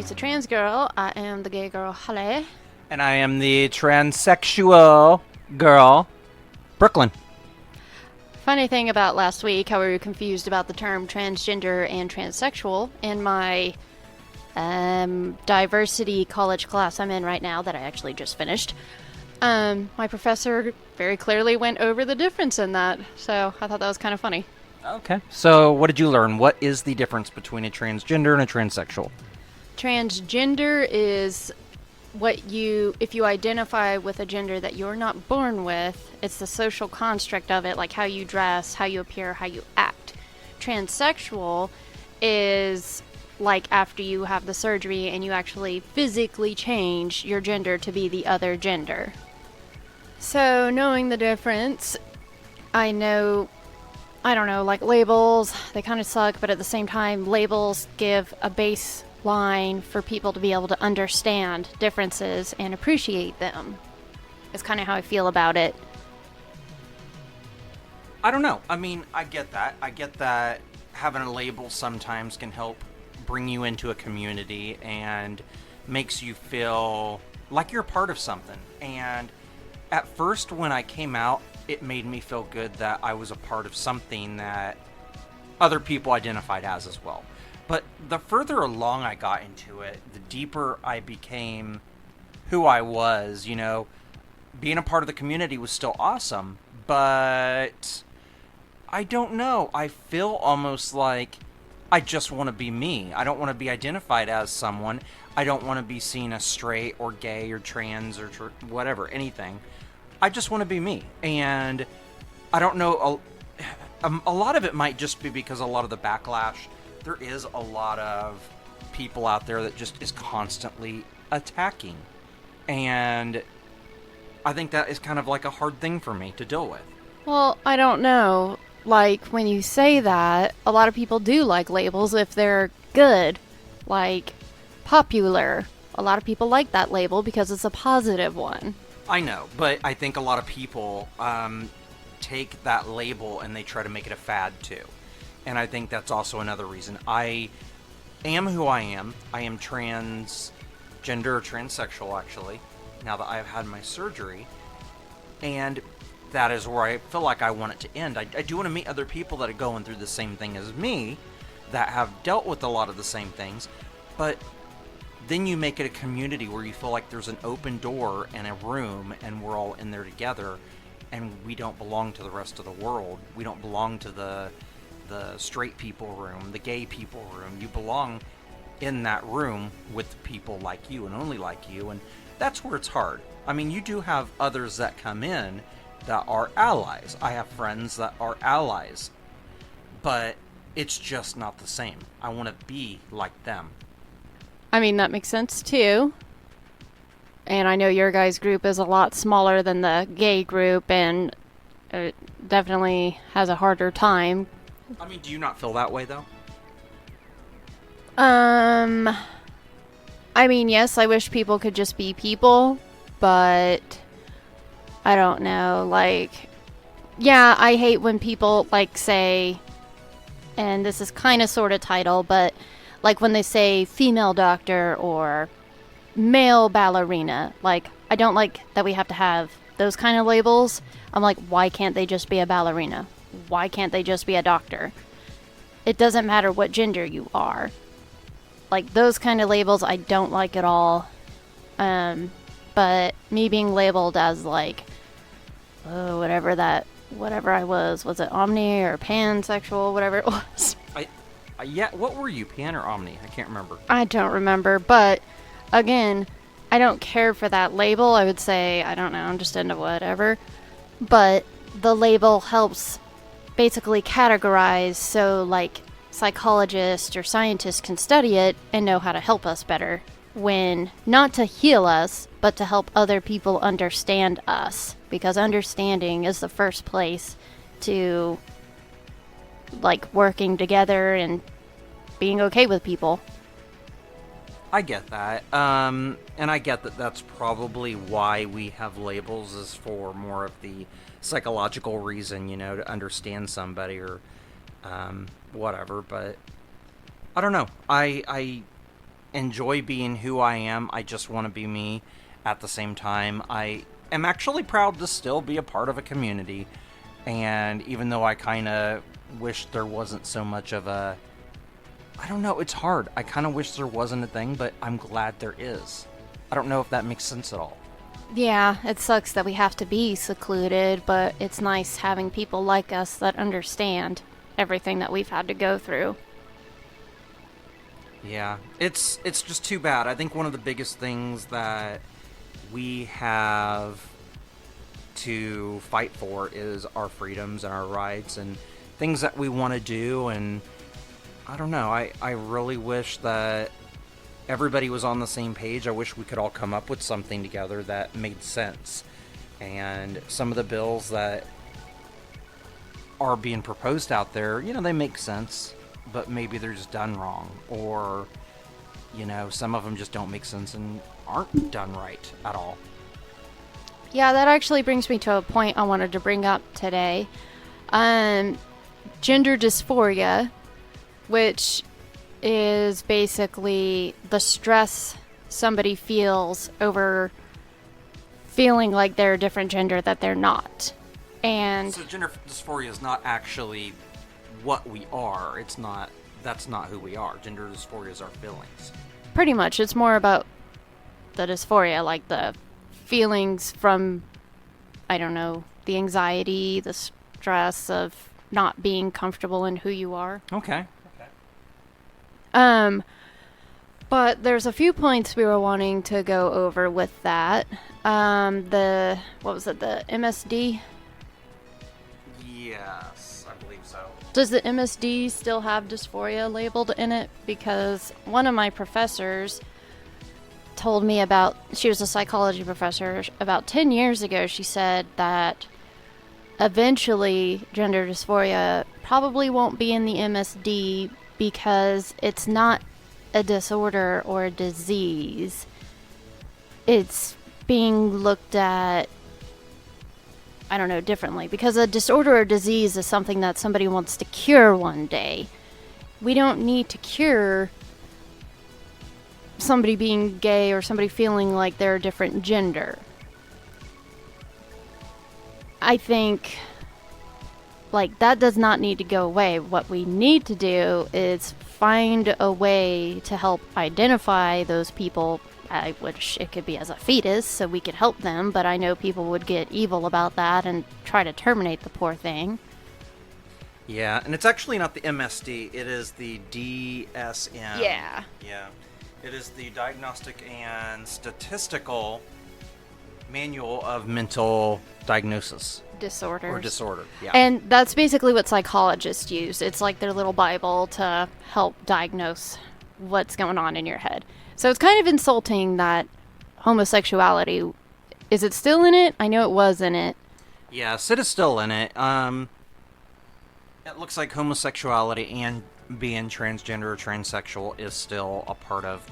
Amy's a trans girl. I am the gay girl, Halle. And I am the transsexual girl, Brooklyn. Funny thing about last week, how we were confused about the term transgender and transsexual. In my diversity college class I'm in right now that I actually just finished, my professor very clearly went over the difference in that. So I thought that was kind of funny. Okay. So what did you learn? What is the difference between a transgender and a transsexual? Transgender is if you identify with a gender that you're not born with, it's the social construct of it, like how you dress, how you appear, how you act. Transsexual is like after you have the surgery and you actually physically change your gender to be the other gender. So knowing the difference, I don't know, like labels, they kind of suck, but at the same time, labels give a baseline for people to be able to understand differences and appreciate them. It's kind of how I feel about it. I don't know. I mean, I get that. I get that having a label sometimes can help bring you into a community and makes you feel like you're a part of something. And at first, when I came out, it made me feel good that I was a part of something that other people identified as well. But the further along I got into it, the deeper I became who I was. You know, being a part of the community was still awesome, but I don't know. I feel almost like I just want to be me. I don't want to be identified as someone. I don't want to be seen as straight or gay or trans or whatever, anything. I just want to be me. And I don't know, a lot of it might just be because a lot of the backlash, there is a lot of people out there that just is constantly attacking. And I think that is kind of like a hard thing for me to deal with. Well, I don't know. Like, when you say that, a lot of people do like labels if they're good. Like, popular. A lot of people like that label because it's a positive one. I know, but I think a lot of people take that label and they try to make it a fad too. And I think that's also another reason. I am who I am. I am transgender or transsexual, actually, now that I've had my surgery. And that is where I feel like I want it to end. I do want to meet other people that are going through the same thing as me, that have dealt with a lot of the same things, but then you make it a community where you feel like there's an open door and a room and we're all in there together, and we don't belong to the rest of the world. We don't belong to the straight people room, the gay people room. You belong in that room with people like you and only like you, and that's where it's hard. I mean, you do have others that come in that are allies. I have friends that are allies, but it's just not the same. I want to be like them. I mean, that makes sense too. And I know your guys' group is a lot smaller than the gay group, and it definitely has a harder time. I mean, do you not feel that way, though? I mean, yes, I wish people could just be people, but I don't know, like, yeah, I hate when people, like, say, and this is kind of sort of title, but, like, when they say female doctor or male ballerina, like, I don't like that we have to have those kind of labels. I'm like, why can't they just be a ballerina? Why can't they just be a doctor? It doesn't matter what gender you are. Like, those kind of labels I don't like at all. But me being labeled as, like, whatever I was it omni or pansexual, whatever it was? Yeah, what were you, pan or omni? I can't remember. I don't remember, but again, I don't care for that label. I would say, I don't know, I'm just into whatever. But the label helps basically categorize so, like, psychologists or scientists can study it and know how to help us better, when not to heal us, but to help other people understand us, because understanding is the first place to, like, working together and being okay with people. I get that. And I get that that's probably why we have labels, is for more of the psychological reason, you know, to understand somebody or whatever. But I don't know. I enjoy being who I am. I just want to be me. At the same time, I am actually proud to still be a part of a community. And even though I kind of wish there wasn't so much of a... I don't know, it's hard. I kind of wish there wasn't a thing, but I'm glad there is. I don't know if that makes sense at all. Yeah, it sucks that we have to be secluded, but it's nice having people like us that understand everything that we've had to go through. Yeah, it's just too bad. I think one of the biggest things that we have to fight for is our freedoms and our rights and things that we want to do. And I don't know, I really wish that everybody was on the same page. I wish we could all come up with something together that made sense. And some of the bills that are being proposed out there, you know, they make sense, but maybe they're just done wrong. Or, you know, some of them just don't make sense and aren't done right at all. Yeah, that actually brings me to a point I wanted to bring up today. Gender dysphoria, which is basically the stress somebody feels over feeling like they're a different gender that they're not. And so gender dysphoria is not actually what we are. That's not who we are. Gender dysphoria is our feelings. pretty much it's more about the dysphoria, like the feelings from, I don't know, the anxiety, the stress of not being comfortable in who you are. Okay. But there's a few points we were wanting to go over with that. The MSD? Yes, I believe so. Does the MSD still have dysphoria labeled in it? Because one of my professors told me about, she was a psychology professor, about 10 years ago, she said that eventually gender dysphoria probably won't be in the MSD because it's not a disorder or a disease. It's being looked at, I don't know, differently. Because a disorder or disease is something that somebody wants to cure one day. We don't need to cure somebody being gay or somebody feeling like they're a different gender. I think, like, that does not need to go away. What we need to do is find a way to help identify those people. I wish it could be as a fetus so we could help them, but I know people would get evil about that and try to terminate the poor thing. Yeah, and it's actually not the MSD, it is the DSM. Yeah. Yeah. It is the Diagnostic and Statistical Manual of Mental Diagnosis. Disorders. Or disorder, yeah. And that's basically what psychologists use. It's like their little Bible to help diagnose what's going on in your head. So it's kind of insulting that homosexuality, is it still in it? I know it was in it. Yes, it is still in it. It looks like homosexuality and being transgender or transsexual is still a part of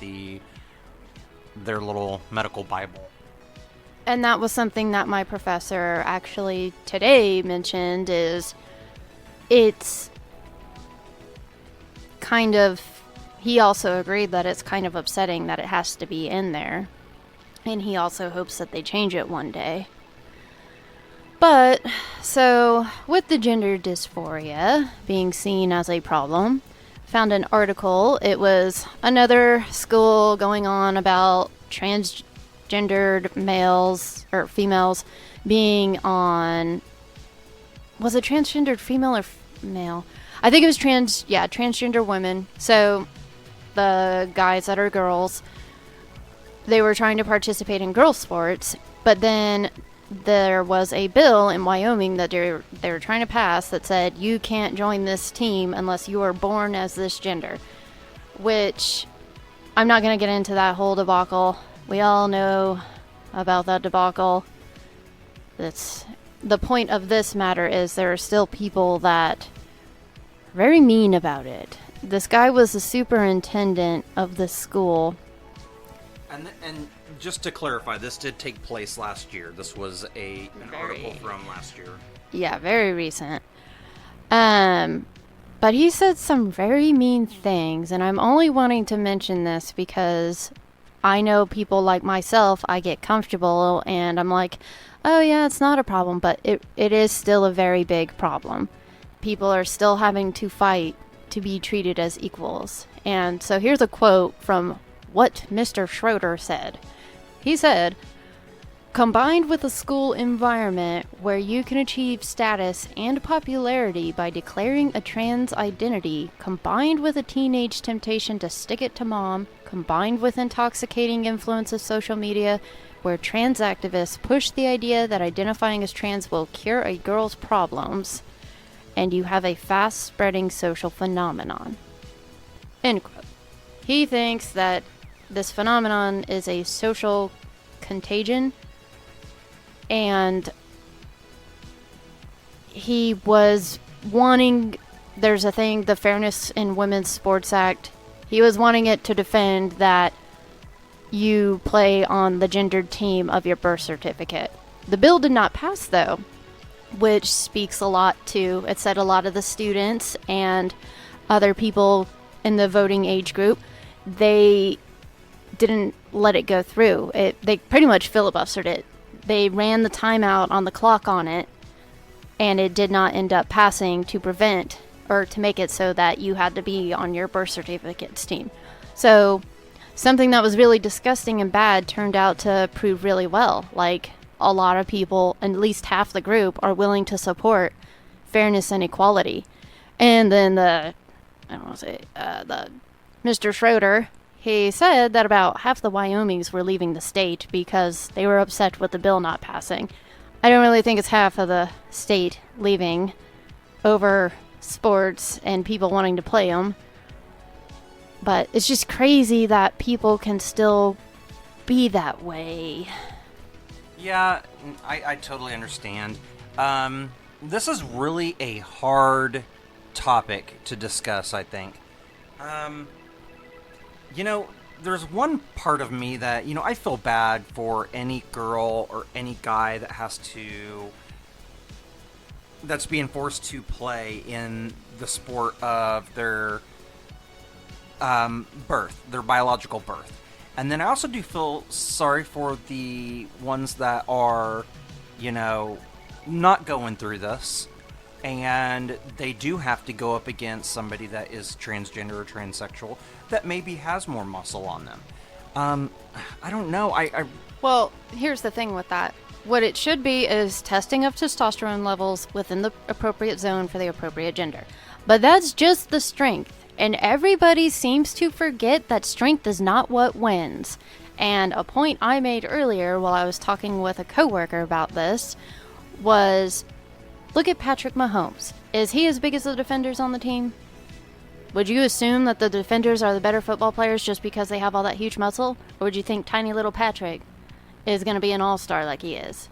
their little medical Bible. And that was something that my professor actually today mentioned, is it's kind of, he also agreed that it's kind of upsetting that it has to be in there. And he also hopes that they change it one day. But, so, with the gender dysphoria being seen as a problem, found an article. It was another school going on about transgendered males or females being on, was it transgendered female or male? I think it was transgender women. So the guys that are girls, they were trying to participate in girl sports, but then there was a bill in Wyoming that they were trying to pass that said you can't join this team unless you are born as this gender, which I'm not going to get into that whole debacle. We all know about that debacle. That's the point of this matter, is there are still people that are very mean about it. This guy was the superintendent of the school. And just to clarify, this did take place last year. This was an article from last year. Yeah, very recent. And But he said some very mean things, and I'm only wanting to mention this because I know people like myself, I get comfortable and I'm like, oh yeah, it's not a problem, but it is still a very big problem. People are still having to fight to be treated as equals. And so here's a quote from what Mr. Schroeder said. He said, "Combined with a school environment where you can achieve status and popularity by declaring a trans identity, combined with a teenage temptation to stick it to mom, combined with intoxicating influence of social media, where trans activists push the idea that identifying as trans will cure a girl's problems, and you have a fast-spreading social phenomenon." End quote. He thinks that this phenomenon is a social contagion, and he was wanting, there's a thing, the Fairness in Women's Sports Act, he was wanting it to defend that you play on the gendered team of your birth certificate. The bill did not pass, though, which speaks a lot to, it said a lot of the students and other people in the voting age group, they didn't let it go through. They pretty much filibustered it. They ran the timeout on the clock on it, and it did not end up passing to prevent or to make it so that you had to be on your birth certificate's team. So something that was really disgusting and bad turned out to prove really well. Like, a lot of people, at least half the group, are willing to support fairness and equality. And then the Mr. Schroeder, he said that about half the Wyomings were leaving the state because they were upset with the bill not passing. I don't really think it's half of the state leaving over sports and people wanting to play them. But it's just crazy that people can still be that way. Yeah, I totally understand. This is really a hard topic to discuss, I think. There's one part of me that, I feel bad for any girl or any guy that's being forced to play in the sport of their birth, their biological birth. And then I also do feel sorry for the ones that are, not going through this, and they do have to go up against somebody that is transgender or transsexual that maybe has more muscle on them. I don't know. Well, here's the thing with that. What it should be is testing of testosterone levels within the appropriate zone for the appropriate gender. But that's just the strength. And everybody seems to forget that strength is not what wins. And a point I made earlier while I was talking with a coworker about this was, look at Patrick Mahomes. Is he as big as the defenders on the team? Would you assume that the defenders are the better football players just because they have all that huge muscle? Or would you think tiny little Patrick is going to be an all-star like he is?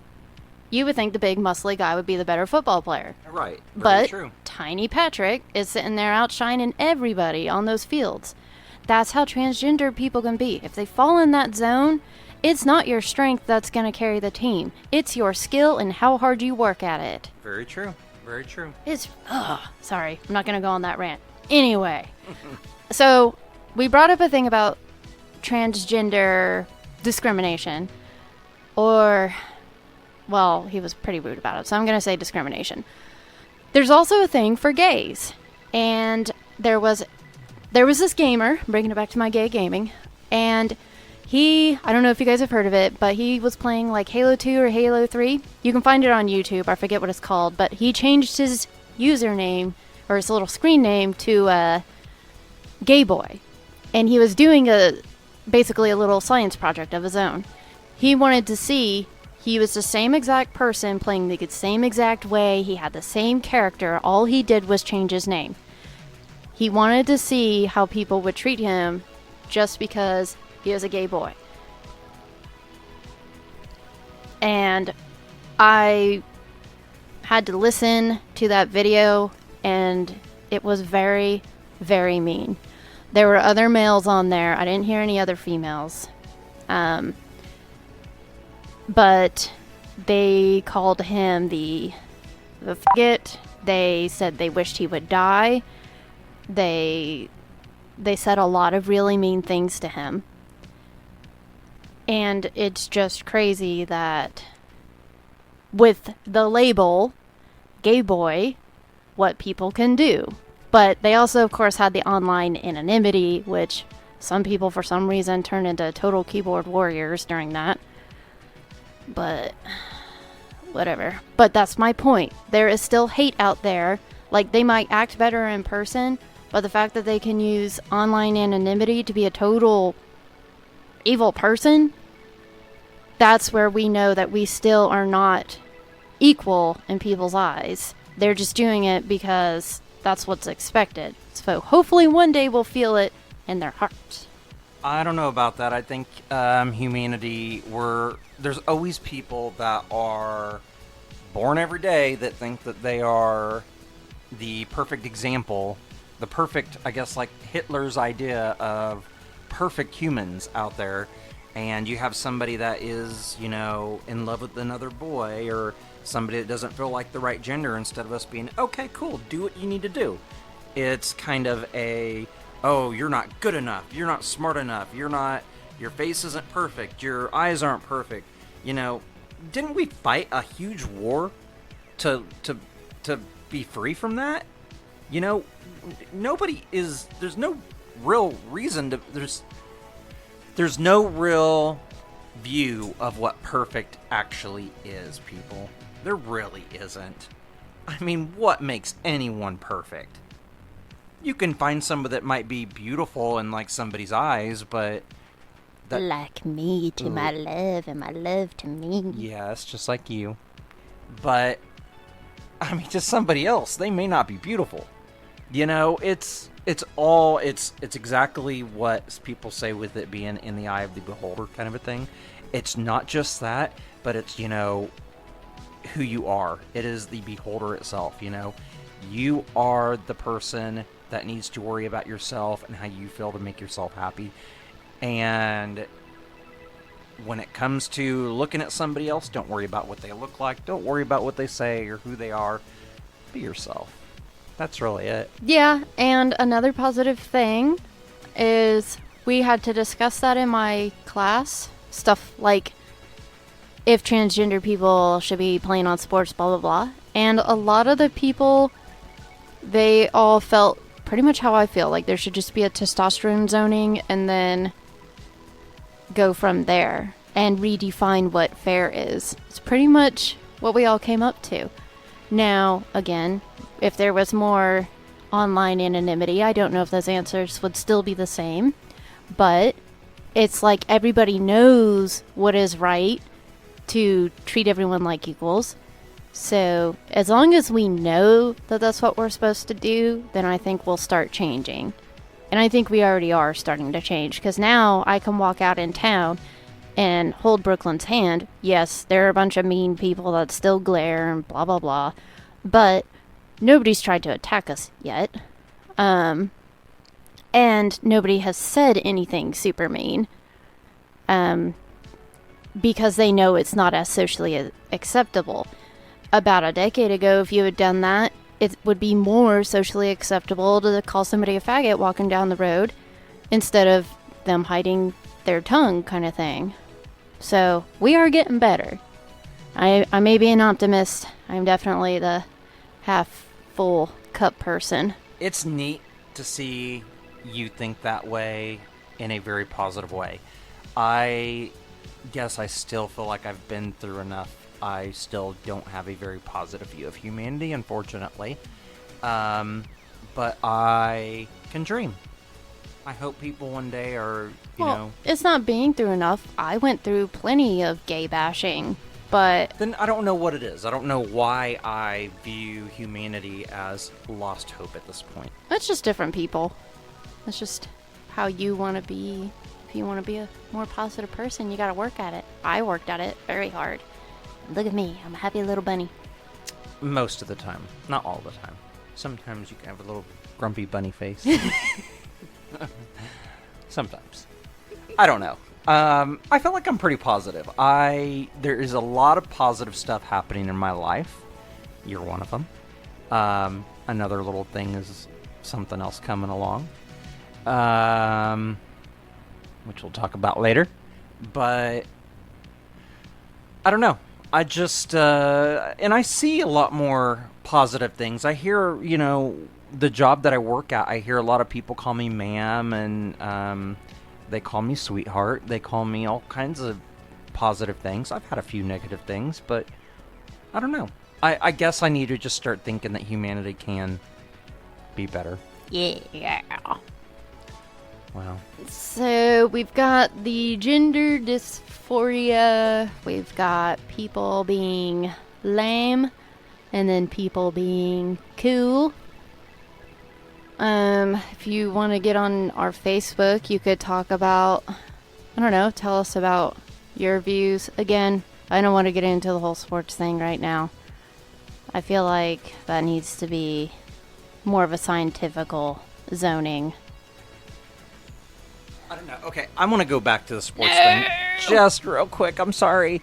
You would think the big muscly guy would be the better football player. Right. Very But true. tiny Patrick is sitting there outshining everybody on those fields. That's how transgender people can be. If they fall in that zone, it's not your strength that's going to carry the team. It's your skill and how hard you work at it. Very true. Very true. Sorry, I'm not going to go on that rant. Anyway, so we brought up a thing about transgender discrimination. Or, well, he was pretty rude about it, so I'm going to say discrimination. There's also a thing for gays. And there was this gamer, bringing it back to my gay gaming, and I don't know if you guys have heard of it, but he was playing like Halo 2 or Halo 3. You can find it on YouTube, I forget what it's called, but he changed his username, or his little screen name, to Gay Boy. And he was doing basically a little science project of his own. He wanted to see, he was the same exact person playing the same exact way, he had the same character, all he did was change his name. He wanted to see how people would treat him just because he was a gay boy. And I had to listen to that video, and it was very, very mean. There were other males on there. I didn't hear any other females. But they called him the faggot. They said they wished he would die. They said a lot of really mean things to him. And it's just crazy that with the label gay boy, what people can do. But they also, of course, had the online anonymity, which some people, for some reason, turned into total keyboard warriors during that. But whatever. But that's my point. There is still hate out there. Like, they might act better in person, but the fact that they can use online anonymity to be a total evil person, that's where we know that we still are not equal in people's eyes. They're just doing it because that's what's expected. So hopefully one day we'll feel it in their hearts. I don't know about that. I think humanity, there's always people that are born every day that think that they are the perfect example, the perfect, I guess, like Hitler's idea of perfect humans out there. And you have somebody that is, you know, in love with another boy, or somebody that doesn't feel like the right gender, instead of us being, okay, cool, do what you need to do. It's kind of oh, you're not good enough, you're not smart enough, your face isn't perfect, your eyes aren't perfect. You know, didn't we fight a huge war to be free from that? You know, there's no real reason to, there's no real view of what perfect actually is, people. There really isn't. I mean, what makes anyone perfect? You can find somebody that might be beautiful in, like, somebody's eyes, but like me to my love, and my love to me. Yes, just like you. But, I mean, to somebody else, they may not be beautiful. You know, it's exactly what people say with it being in the eye of the beholder kind of a thing. It's not just that, but it's, you know, who you are. It is the beholder itself, you know. You are the person that needs to worry about yourself and how you feel to make yourself happy. And when it comes to looking at somebody else, don't worry about what they look like. Don't worry about what they say or who they are. Be yourself. That's really it. Yeah, and another positive thing is we had to discuss that in my class. Stuff like if transgender people should be playing on sports, blah, blah, blah. And a lot of the people, they all felt pretty much how I feel. Like there should just be a testosterone zoning and then go from there and redefine what fair is. It's pretty much what we all came up to. Now, again, if there was more online anonymity, I don't know if those answers would still be the same, but it's like everybody knows what is right to treat everyone like equals. So as long as we know that that's what we're supposed to do, then I think we'll start changing. And I think we already are starting to change, because now I can walk out in town and hold Brooklyn's hand. Yes, there are a bunch of mean people that still glare and blah, blah, blah. But nobody's tried to attack us yet. And nobody has said anything super mean. Because they know it's not as socially acceptable. About a decade ago, if you had done that, it would be more socially acceptable to call somebody a faggot walking down the road instead of them hiding their tongue kind of thing. So we are getting better. I may be an optimist. I'm definitely the half full cup person. It's neat to see you think that way in a very positive way. I guess I still feel like I've been through enough. I still don't have a very positive view of humanity, unfortunately. But I can dream. I hope people one day are, you know... It's not being through enough. I went through plenty of gay bashing, but... Then I don't know what it is. I don't know why I view humanity as lost hope at this point. It's just different people. It's just how you want to be. If you want to be a more positive person, you got to work at it. I worked at it very hard. Look at me. I'm a happy little bunny. Most of the time. Not all the time. Sometimes you can have a little grumpy bunny face. Sometimes. I don't know. I feel like I'm pretty positive. There is a lot of positive stuff happening in my life. You're one of them. Another little thing is something else coming along, which we'll talk about later. But I don't know. I just and I see a lot more positive things. I hear, the job that I work at, I hear a lot of people call me ma'am, and they call me sweetheart. They call me all kinds of positive things. I've had a few negative things, but I don't know. I guess I need to just start thinking that humanity can be better. Yeah. Wow. So we've got the gender dysphoria. We've got people being lame, and then people being cool. If you want to get on our Facebook, you could talk about, I don't know, tell us about your views. Again, I don't want to get into the whole sports thing right now. I feel like that needs to be more of a scientifical zoning. I don't know. Okay, I want to go back to the sports thing just real quick. I'm sorry.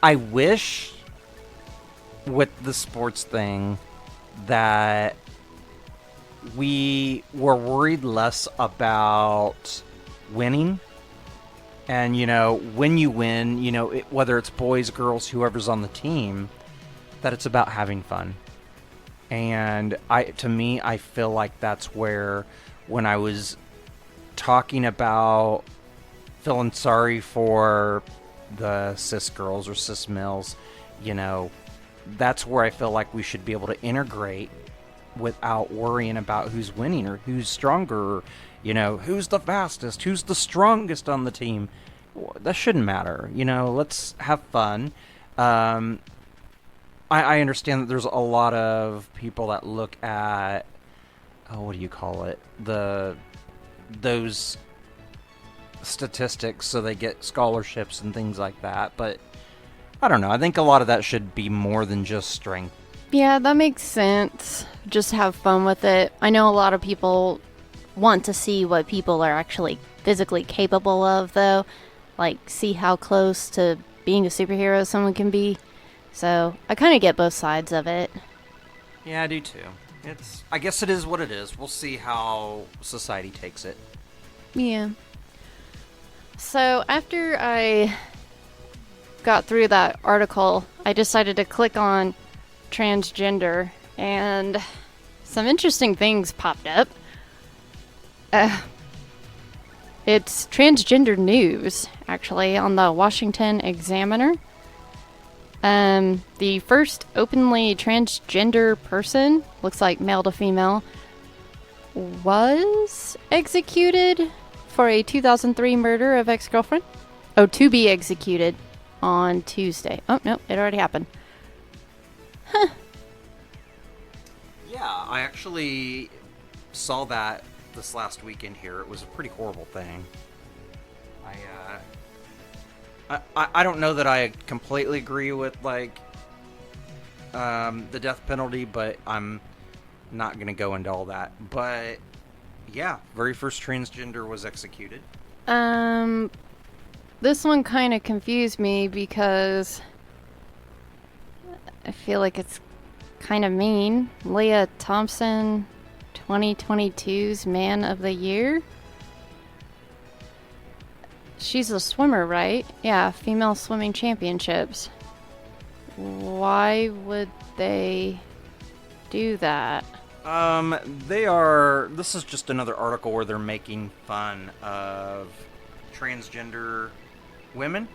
I wish with the sports thing that we were worried less about winning. And, when you win, whether it's boys, girls, whoever's on the team, that it's about having fun. And to me, I feel like that's where, when I was talking about feeling sorry for the cis girls or cis males, that's where I feel like we should be able to integrate without worrying about who's winning or who's stronger, or, who's the fastest, who's the strongest on the team. That shouldn't matter. Let's have fun. I understand that there's a lot of people that look at, what do you call it? Those statistics so they get scholarships and things like that. But I don't know. I think a lot of that should be more than just strength. Yeah, that makes sense. Just have fun with it. I know a lot of people want to see what people are actually physically capable of, though. Like, see how close to being a superhero someone can be. So, I kind of get both sides of it. Yeah, I do too. I guess it is what it is. We'll see how society takes it. Yeah. So, after I got through that article, I decided to click on transgender, and some interesting things popped up. It's transgender news, actually, on the Washington Examiner. The first openly transgender person, looks like male to female, was executed for a 2003 murder of ex-girlfriend. Oh, to be executed on Tuesday. Oh, no, it already happened. Huh. Yeah, I actually saw that this last weekend here. It was a pretty horrible thing. I don't know that I completely agree with, the death penalty, but I'm not going to go into all that. But, yeah, very first transgender was executed. This one kind of confused me because I feel like it's kind of mean. Leah Thompson, 2022's Man of the Year. She's a swimmer, right? Yeah, female swimming championships. Why would they do that? This is just another article where they're making fun of transgender women.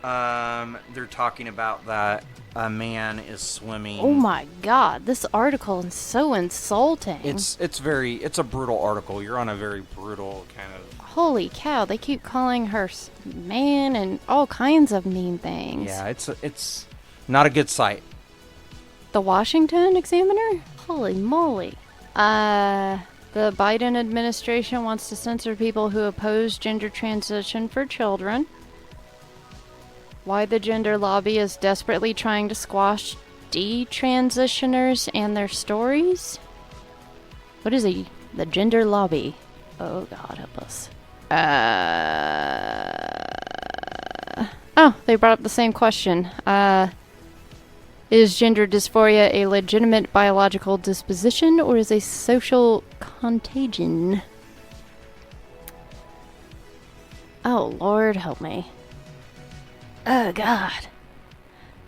They're talking about that a man is swimming. Oh my god, this article is so insulting. It's a brutal article. You're on a very brutal kind of... Holy cow, they keep calling her man and all kinds of mean things. Yeah, it's not a good sight. The Washington Examiner? Holy moly. The Biden administration wants to censor people who oppose gender transition for children. Why the gender lobby is desperately trying to squash detransitioners and their stories? What is the gender lobby? Oh god, help us. Oh, they brought up the same question. Is gender dysphoria a legitimate biological disposition or is a social contagion? Oh, Lord, help me. Oh, God.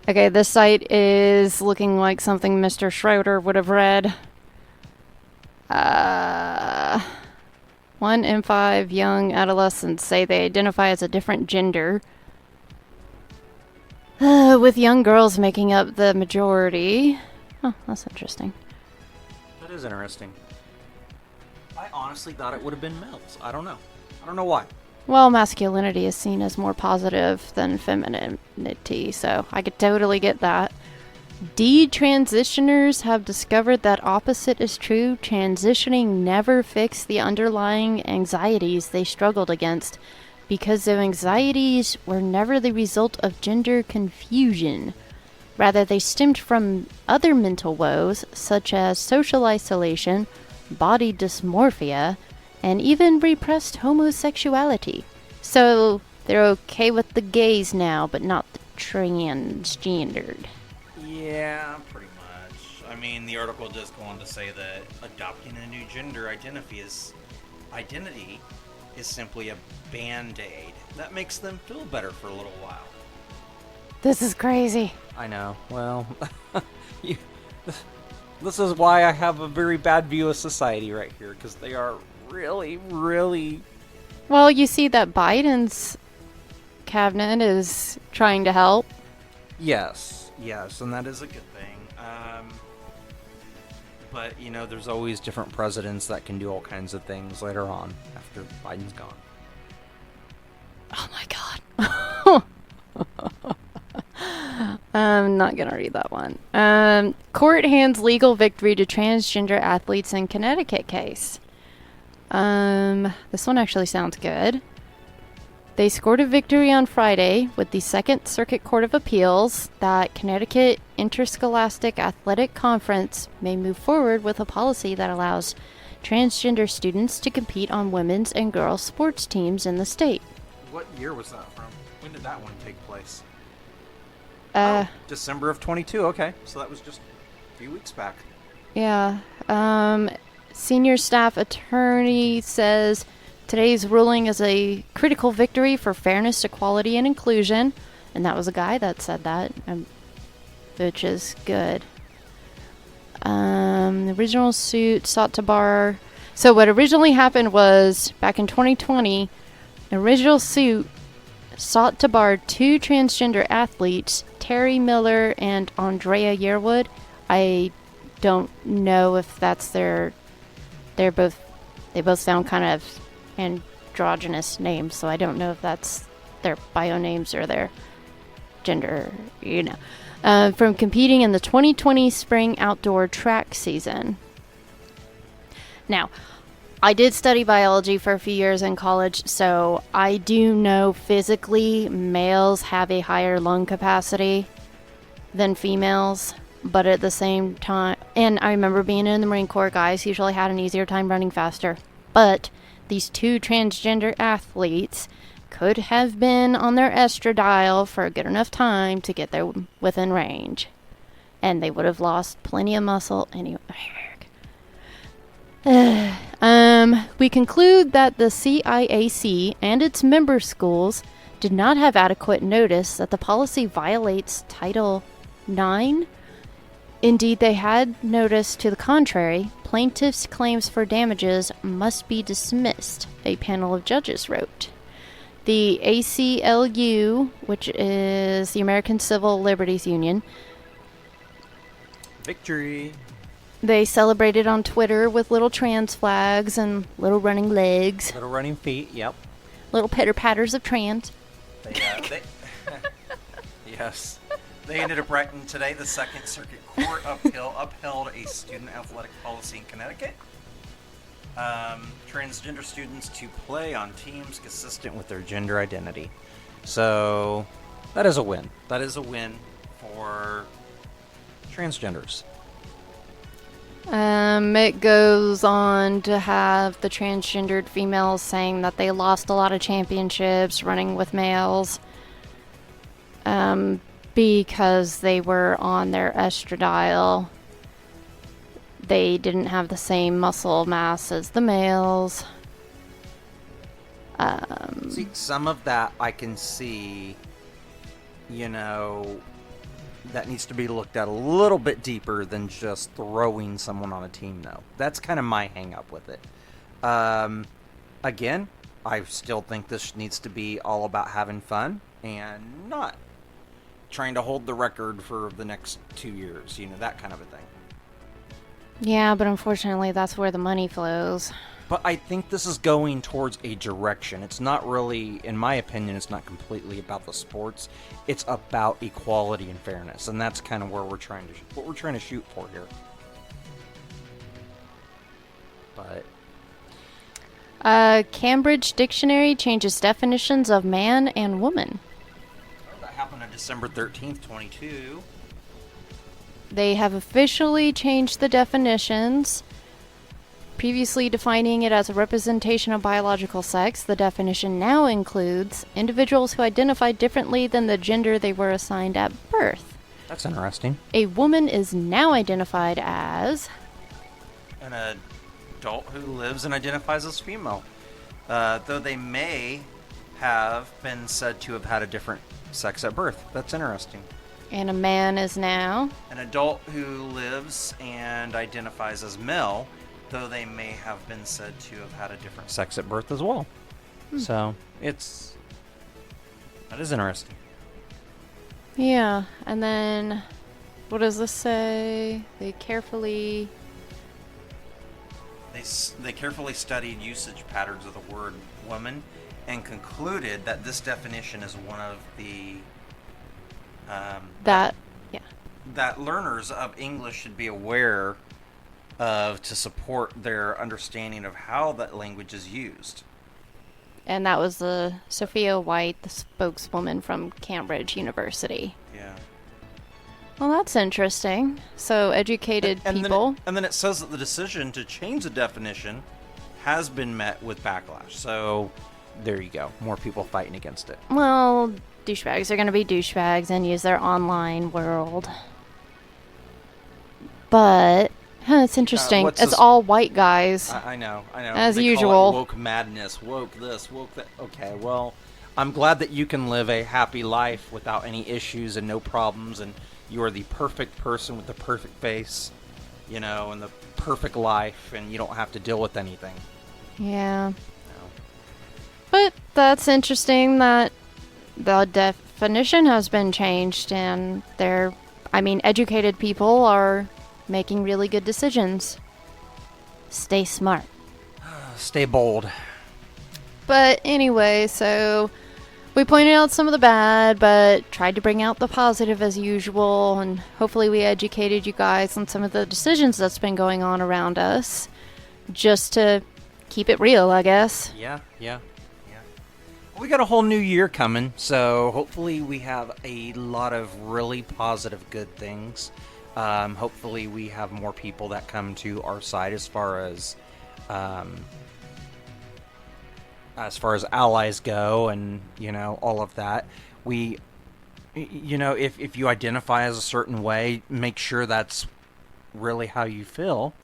Okay, this site is looking like something Mr. Schroeder would have read. 1 in 5 young adolescents say they identify as a different gender, with young girls making up the majority. Oh, that's interesting. That is interesting. I honestly thought it would have been males. I don't know. I don't know why. Well, masculinity is seen as more positive than femininity, so I could totally get that. Detransitioners have discovered that opposite is true. Transitioning never fixed the underlying anxieties they struggled against, because their anxieties were never the result of gender confusion. Rather, they stemmed from other mental woes, such as social isolation, body dysmorphia, and even repressed homosexuality. So, they're okay with the gays now, but not the transgendered. Yeah, pretty much. I mean, the article does go on to say that adopting a new gender identity is simply a band-aid that makes them feel better for a little while. This is crazy. I know. Well, this is why I have a very bad view of society right here, because they are really, really... Well, you see that Biden's cabinet is trying to help. Yes, and that is a good thing. But, there's always different presidents that can do all kinds of things later on after Biden's gone. Oh my God. I'm not going to read that one. Court hands legal victory to transgender athletes in Connecticut case. This one actually sounds good. They scored a victory on Friday with the Second Circuit Court of Appeals that Connecticut Interscholastic Athletic Conference may move forward with a policy that allows transgender students to compete on women's and girls' sports teams in the state. What year was that from? When did that one take place? December of 22. Okay, so that was just a few weeks back. Yeah. Senior staff attorney says today's ruling is a critical victory for fairness, equality, and inclusion. And that was a guy that said that, which is good. The original suit sought to bar... So what originally happened was, back in 2020, the original suit sought to bar 2 transgender athletes, Terry Miller and Andrea Yearwood. I don't know if that's they both sound kind of androgynous names, so I don't know if that's their bio names or their gender, from competing in the 2020 spring outdoor track season. Now, I did study biology for a few years in college, so I do know physically males have a higher lung capacity than females, but at the same time, and I remember being in the Marine Corps, guys usually had an easier time running faster, but these 2 transgender athletes could have been on their estradiol for a good enough time to get there within range, and they would have lost plenty of muscle anyway. We conclude that the CIAC and its member schools did not have adequate notice that the policy violates Title IX. Indeed, they had notice to the contrary. Plaintiffs' claims for damages must be dismissed, a panel of judges wrote. The ACLU, which is the American Civil Liberties Union, Victory. They celebrated on Twitter with little trans flags and little running legs. Little running feet, yep. Little pitter-patters of trans. Yes. They ended up writing today the Second Circuit Court upheld a student athletic policy in Connecticut. Transgender students to play on teams consistent with their gender identity. So, that is a win. That is a win for transgenders. It goes on to have the transgendered females saying that they lost a lot of championships running with males. because they were on their estradiol. They didn't have the same muscle mass as the males. See, some of that I can see, that needs to be looked at a little bit deeper than just throwing someone on a team, though. That's kind of my hang-up with it. Again, I still think this needs to be all about having fun and not trying to hold the record for the next 2 years, that kind of a thing. Yeah, but unfortunately that's where the money flows. But I think this is going towards a direction. It's not really, in my opinion, it's not completely about the sports. It's about equality and fairness, and that's kind of where what we're trying to shoot for here. But Cambridge Dictionary changes definitions of man and woman. that happened on December 13th, 22. They have officially changed the definitions. Previously defining it as a representation of biological sex, the definition now includes individuals who identify differently than the gender they were assigned at birth. That's interesting. A woman is now identified as An adult who lives and identifies as female. Though they may have been said to have had a different sex at birth. That's interesting. and a man is now An adult who lives and identifies as male, though they may have been said to have had a different sex at birth as well. So, that is interesting. Yeah, and then what does this say? They carefully They carefully studied usage patterns of the word woman and concluded that this definition is one of the that learners of English should be aware of to support their understanding of how that language is used. and that was the Sophia White, the spokeswoman from Cambridge University. Yeah. Well, that's interesting. So educated people. And then it says that the decision to change the definition has been met with backlash. So there you go. More people fighting against it. Well, douchebags are going to be douchebags and use their online world. But it's interesting. It's all white guys. I know. As they usual. Call it woke madness, woke this, woke that. Okay, well, I'm glad that you can live a happy life without any issues and no problems, and you are the perfect person with the perfect face, and the perfect life, and you don't have to deal with anything. Yeah. No. But that's interesting that the definition has been changed and educated people are making really good decisions. Stay smart. Stay bold. But anyway, so we pointed out some of the bad, but tried to bring out the positive as usual, and hopefully we educated you guys on some of the decisions that's been going on around us, just to keep it real, I guess. Yeah. Well, we got a whole new year coming, so hopefully we have a lot of really positive, good things. Hopefully we have more people that come to our side as far as allies go, and all of that. We if you identify as a certain way, make sure that's really how you feel,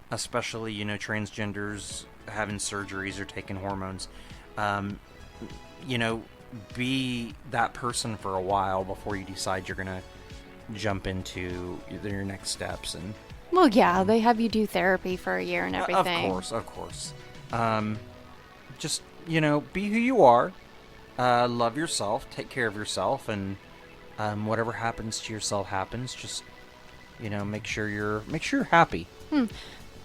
especially transgenders having surgeries or taking hormones. Be that person for a while before you decide you're gonna jump into your next steps. And Well, yeah, they have you do therapy for a year and everything. Of course. Just, be who you are. Love yourself. Take care of yourself. And whatever happens to yourself happens. Just, make sure you're happy.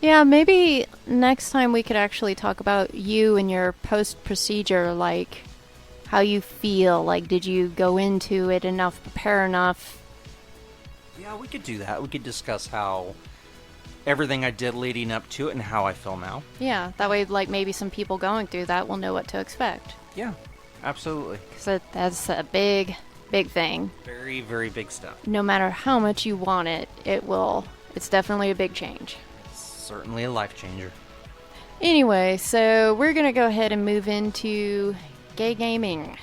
Yeah, maybe next time we could actually talk about you and your post-procedure, like how you feel. Like, did you go into it enough, prepare enough? Yeah, we could do that. We could discuss how everything I did leading up to it and how I feel now. Yeah, that way, like, maybe some people going through that will know what to expect. Yeah, absolutely. Because that's a big, big thing. Very, very big stuff. No matter how much you want it, it's definitely a big change. It's certainly a life changer. Anyway, so we're going to go ahead and move into gay gaming.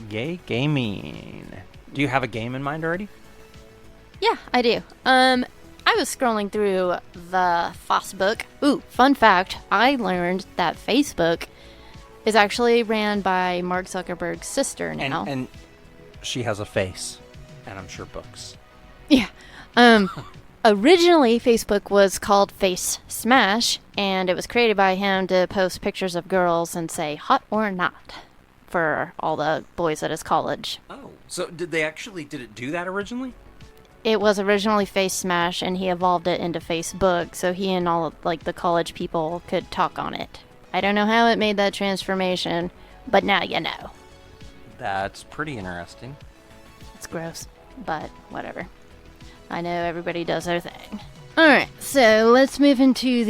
Gay gaming. Do you have a game in mind already? Yeah, I do. I was scrolling through the Facebook. Ooh, fun fact. I learned that Facebook is actually ran by Mark Zuckerberg's sister now. And she has a face. And I'm sure books. Yeah. Originally, Facebook was called Face Smash, and it was created by him to post pictures of girls and say hot or not for all the boys at his college. Oh, so did it do that originally? It was originally Face Smash, and he evolved it into Facebook, so he and all of, the college people could talk on it. I don't know how it made that transformation, but now you know. That's pretty interesting. It's gross, but whatever. I know everybody does their thing. Alright, so let's move into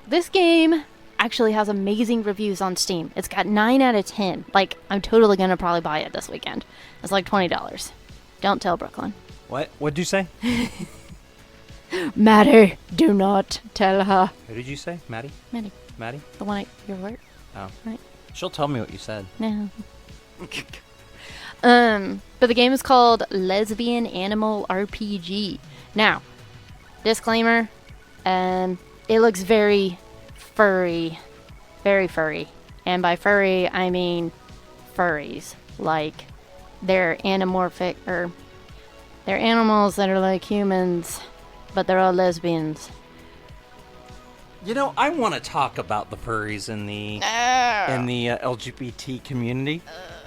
This game actually has amazing reviews on Steam. It's got 9 out of 10. I'm totally gonna probably buy it this weekend. It's like $20. Don't tell Brooklyn. What? What'd you say? Maddie, do not tell her. Who did you say? Maddie? Maddie? The one at your work? Oh. Right. She'll tell me what you said. No. But the game is called Lesbian Animal RPG. Now, disclaimer, it looks very furry. Very furry. And by furry, I mean furries. They're anamorphic, or they're animals that are like humans, but they're all lesbians. I want to talk about the furries in the LGBT community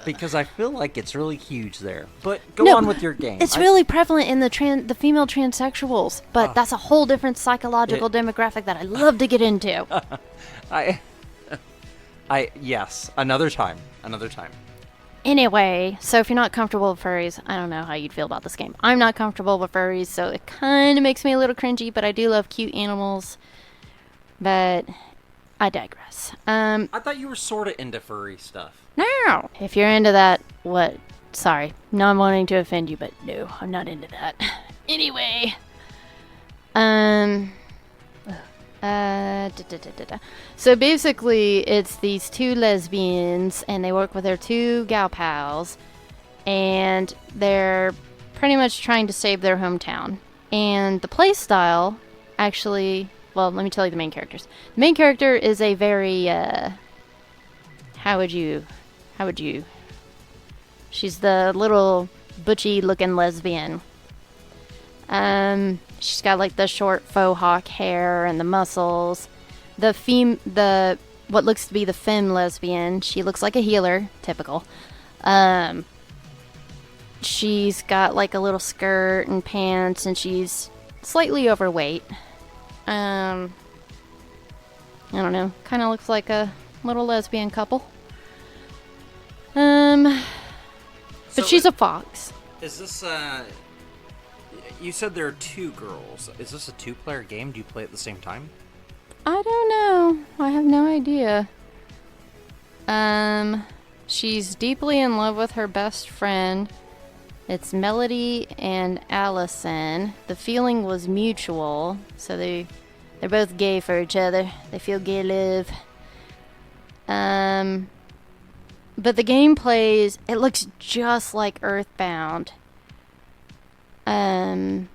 because I feel like it's really huge there. But go on with your game. It's really prevalent in the female transsexuals, but that's a whole different psychological demographic that I love to get into. Yes, another time. Anyway, so if you're not comfortable with furries, I don't know how you'd feel about this game. I'm not comfortable with furries, so it kind of makes me a little cringy, but I do love cute animals. But I digress. I thought you were sort of into furry stuff. No! If you're into that, what? Sorry, not wanting to offend you, but no, I'm not into that. Anyway. So basically, it's these two lesbians, and they work with their two gal pals, and they're pretty much trying to save their hometown. And the play style, actually, well, let me tell you the main characters. The main character is a very, how would you, she's the little butchy-looking lesbian. She's got the short faux hawk hair and the muscles. What looks to be the femme lesbian, she looks like a healer, typical. She's got a little skirt and pants, and she's slightly overweight. I don't know, kind of looks like a little lesbian couple. But she's a fox. Is this, you said there are two girls. Is this a two-player game? Do you play at the same time? I don't know. I have no idea. She's deeply in love with her best friend. It's Melody and Allison. The feeling was mutual, so they're both gay for each other. They feel gay love. But the game plays, it looks just like Earthbound. The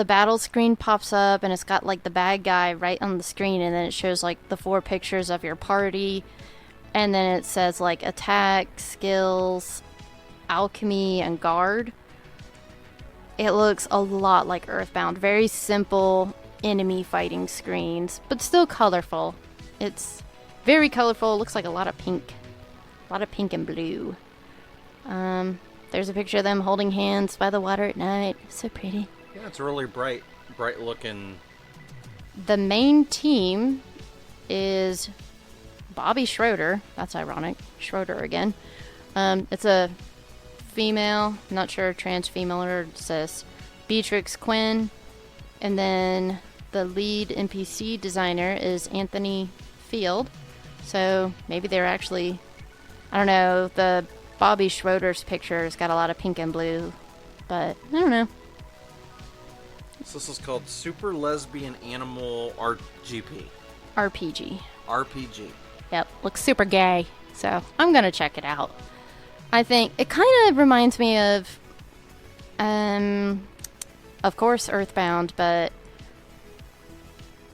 battle screen pops up, and it's got the bad guy right on the screen, and then it shows the 4 pictures of your party, and then it says attack, skills, alchemy, and guard. It looks a lot like Earthbound. Very simple enemy fighting screens, but still colorful. It's very colorful. It looks like a lot of pink and blue. There's a picture of them holding hands by the water at night. So pretty. Yeah, it's really bright looking. The main team is Bobby Schroeder. That's ironic. Schroeder again. It's a female, not sure trans female or cis, Beatrix Quinn, and then the lead NPC designer is Anthony Field. So maybe they're actually, I don't know, the Bobby Schroeder's picture's got a lot of pink and blue, but I don't know. So this is called Super Lesbian Animal RPG. RPG. RPG. Yep, looks super gay, so I'm gonna check it out. I think it kind of reminds me of course, Earthbound, but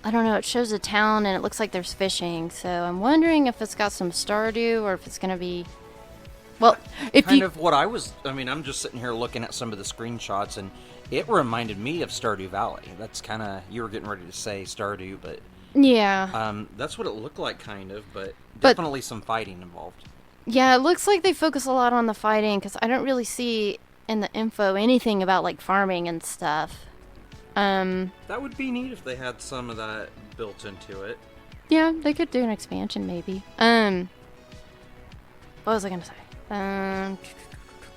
I don't know. It shows a town and it looks like there's fishing, so I'm wondering if it's got some Stardew or if it's gonna be. Well, if kind you of what I was. I mean, I'm just sitting here looking at some of the screenshots, and it reminded me of Stardew Valley. That's kind of you were getting ready to say Stardew, but yeah, that's what it looked like, kind of. But But- definitely some fighting involved. yeah, it looks like they focus a lot on the fighting because I don't really see in the info anything about like farming and stuff. That would be neat if they had some of that built into it. Yeah, they could do an expansion maybe. What was I gonna say?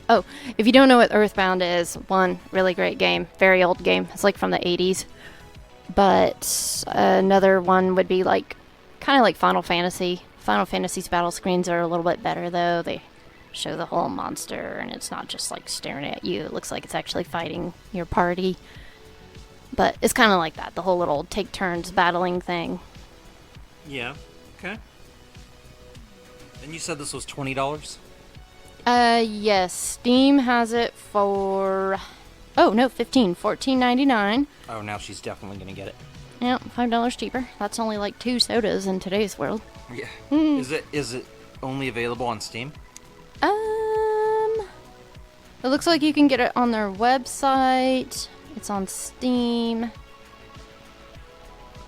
Oh, if you don't know what Earthbound is, one, really great game, very old game. It's like from the 80s. But another one would be like, kind of like Final Fantasy. Final Fantasy's battle screens are a little bit better though. They show the whole monster and it's not just like staring at you. It looks like it's actually fighting your party. But it's kind of like that, the whole little take turns battling thing. Yeah. Okay. And you said this was $20? Yes, Steam has it for, oh no, $14.99. Oh, now she's definitely gonna get it. Yeah, $5 cheaper. That's only like 2 sodas in today's world. Yeah. Is it only available on Steam? It looks like you can get it on their website. It's on Steam.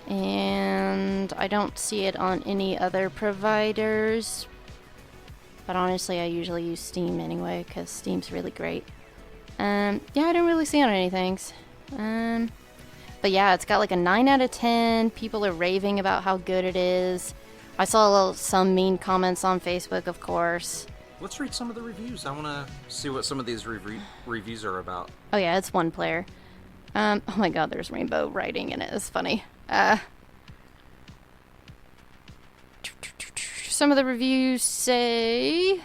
And I don't see it on any other providers. But honestly, I usually use Steam anyway, because Steam's really great. Yeah, I don't really see it on anything. But yeah, it's got like a 9 out of 10. People are raving about how good it is. I saw some mean comments on Facebook, of course. Let's read some of the reviews. I want to see what some of these reviews are about. Oh yeah, it's one player. Oh my god, there's rainbow writing in it. It's funny. Some of the reviews say,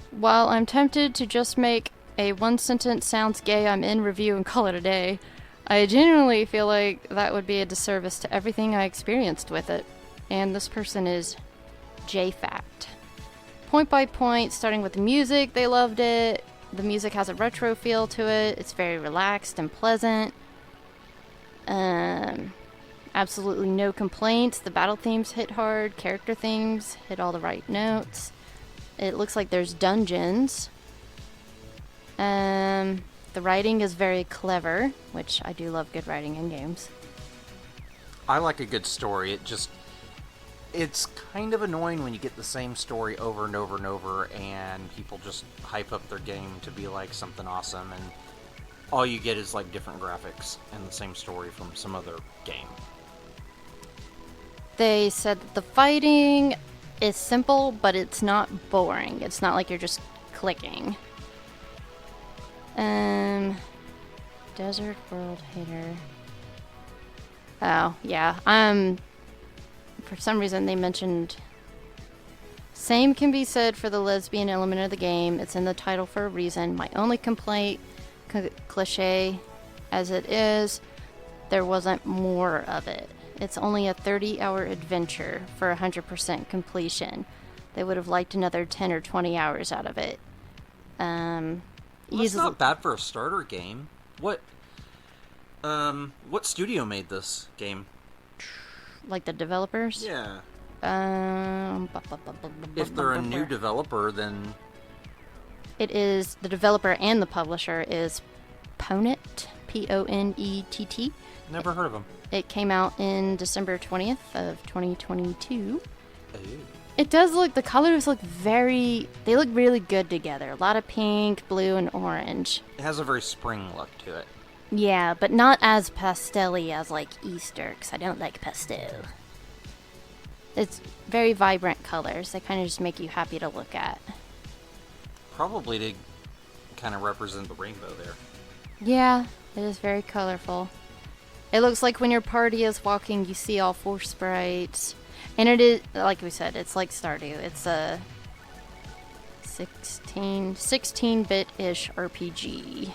while I'm tempted to just make a one sentence sounds gay I'm in review and call it a day, I genuinely feel like that would be a disservice to everything I experienced with it. And this person is JFact. Point by point, starting with the music, they loved it. The music has a retro feel to it. It's very relaxed and pleasant. Absolutely no complaints. The battle themes hit hard. Character themes hit all the right notes. It looks like there's dungeons. The writing is very clever, which I do love good writing in games. I like a good story. It's kind of annoying when you get the same story over and over and over, and people just hype up their game to be like something awesome, and all you get is like different graphics and the same story from some other game. They said that the fighting is simple, but it's not boring. It's not like you're just clicking. Desert World Hater. Oh, yeah. For some reason they mentioned... Same can be said for the lesbian element of the game. It's in the title for a reason. My only complaint, cliche as it is, there wasn't more of it. It's only a 30-hour adventure for 100% completion. They would have liked another 10 or 20 hours out of it. Well, that's not bad for a starter game. What studio made this game? Like the developers? Yeah. If If they're a new developer, then... It is, the developer and the publisher is Ponett, Ponett. Never heard of them. It came out in December 20th of 2022. Ooh. It does look, the colors look they look really good together. A lot of pink, blue, and orange. It has a very spring look to it. Yeah, but not as pastel-y as like Easter, because I don't like pastel. It's very vibrant colors. They kind of just make you happy to look at. Probably to kind of represent the rainbow there. Yeah, it is very colorful. It looks like when your party is walking, you see all 4 sprites. And it is, like we said, it's like Stardew. It's a 16-bit-ish RPG.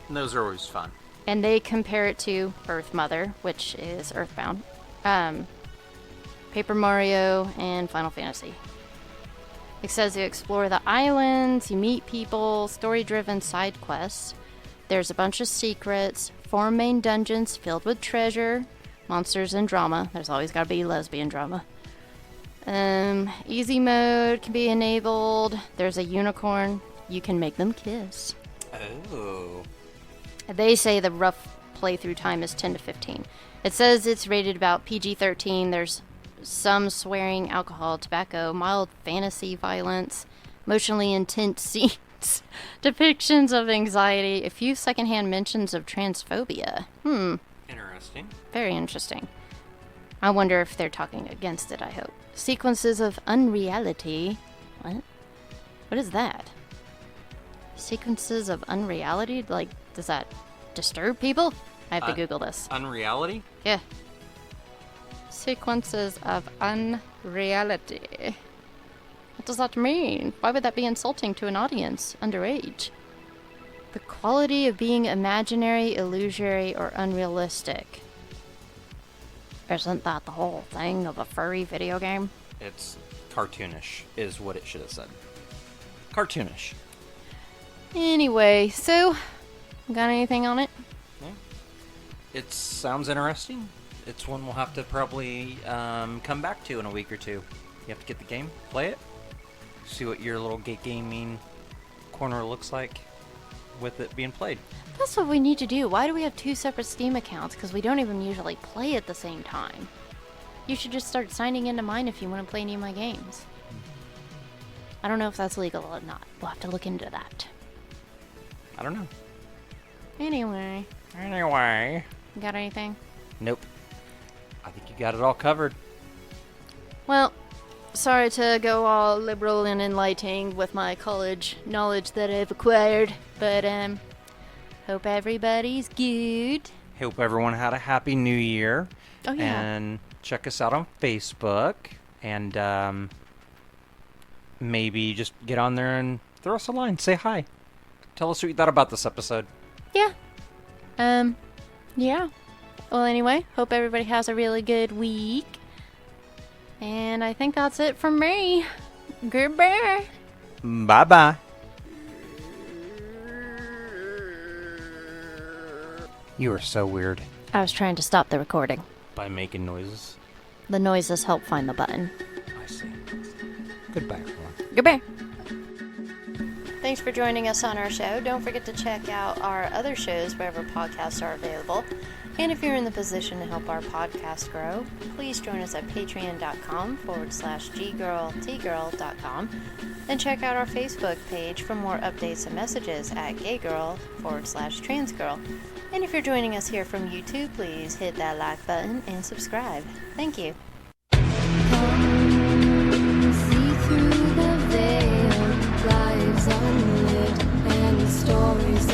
And those are always fun. And they compare it to Earth Mother, which is Earthbound, Paper Mario, and Final Fantasy. It says you explore the islands, you meet people, story-driven side quests. There's a bunch of secrets, 4 main dungeons filled with treasure, monsters, and drama. There's always got to be lesbian drama. Easy mode can be enabled. There's a unicorn. You can make them kiss. Oh. They say the rough playthrough time is 10 to 15. It says it's rated about PG-13. There's some swearing, alcohol, tobacco, mild fantasy violence, emotionally intense scenes, depictions of anxiety, a few secondhand mentions of transphobia. Interesting. Very interesting. I wonder if they're talking against it, I hope. Sequences of unreality. What? What is that? Sequences of unreality? Like, does that disturb people? I have to Google this. Unreality? Yeah. Sequences of unreality. What does that mean? Why would that be insulting to an audience underage? The quality of being imaginary, illusory, or unrealistic. Isn't that the whole thing of a furry video game? It's cartoonish, is what it should have said. Cartoonish. Anyway, so, got anything on it? Yeah. It sounds interesting. It's one we'll have to probably come back to in a week or two. You have to get the game, play it, see what your little gay gaming corner looks like with it being played. That's what we need to do. Why do we have 2 separate Steam accounts? Because we don't even usually play at the same time. You should just start signing into mine if you want to play any of my games. I don't know if that's legal or not. We'll have to look into that. I don't know. Anyway. Got anything? Nope. I think you got it all covered. Well, sorry to go all liberal and enlightening with my college knowledge that I've acquired, but hope everybody's good. Hope everyone had a happy new year. Oh, yeah. And check us out on Facebook. And maybe just get on there and throw us a line. Say hi. Tell us what you thought about this episode. Yeah. Yeah. Well, anyway, hope everybody has a really good week. And I think that's it from me. Goodbye. Bye-bye. You are so weird. I was trying to stop the recording. By making noises. The noises help find the button. I see. Goodbye, everyone. Goodbye. Thanks for joining us on our show. Don't forget to check out our other shows wherever podcasts are available. And if you're in the position to help our podcast grow, please join us at patreon.com/ggirltgirl.com and check out our Facebook page for more updates and messages at gaygirl/transgirl. And if you're joining us here from YouTube, please hit that like button and subscribe. Thank you. See through the veil, lives unlived, and the stories